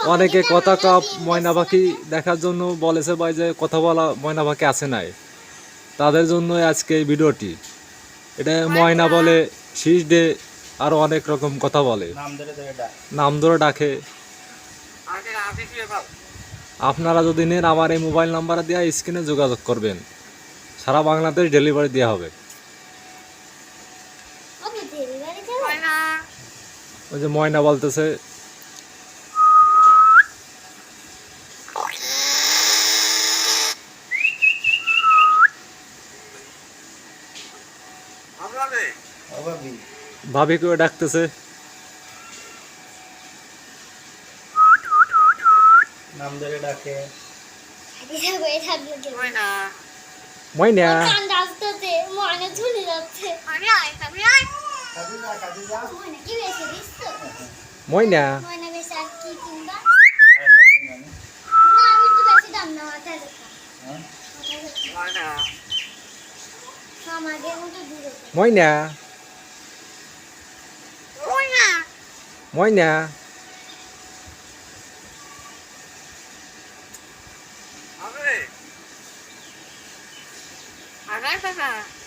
অনেকে কথা কাপ ময়না পাখি দেখার জন্য বলেছে ভাই যে কথা বলা ময়না পাখি আছে নাই, তাদের জন্য আজকে এই ভিডিওটি। এটা ময়না বলে, শীষ ডে, আরো অনেক রকম কথা বলে, নাম ধরে ডাকে। আপনারা যদি নেন আমার এই মোবাইল নাম্বার দিয়ে স্ক্রিনে যোগাযোগ করবেন, সারা বাংলাদেশ ডেলিভারি দেওয়া হবে। ওই যে ময়না বলতেছে ভাবি করে ডাকতেছে, নাম ধরে ডাকে ময়না ময়না ময়না ময়না Agak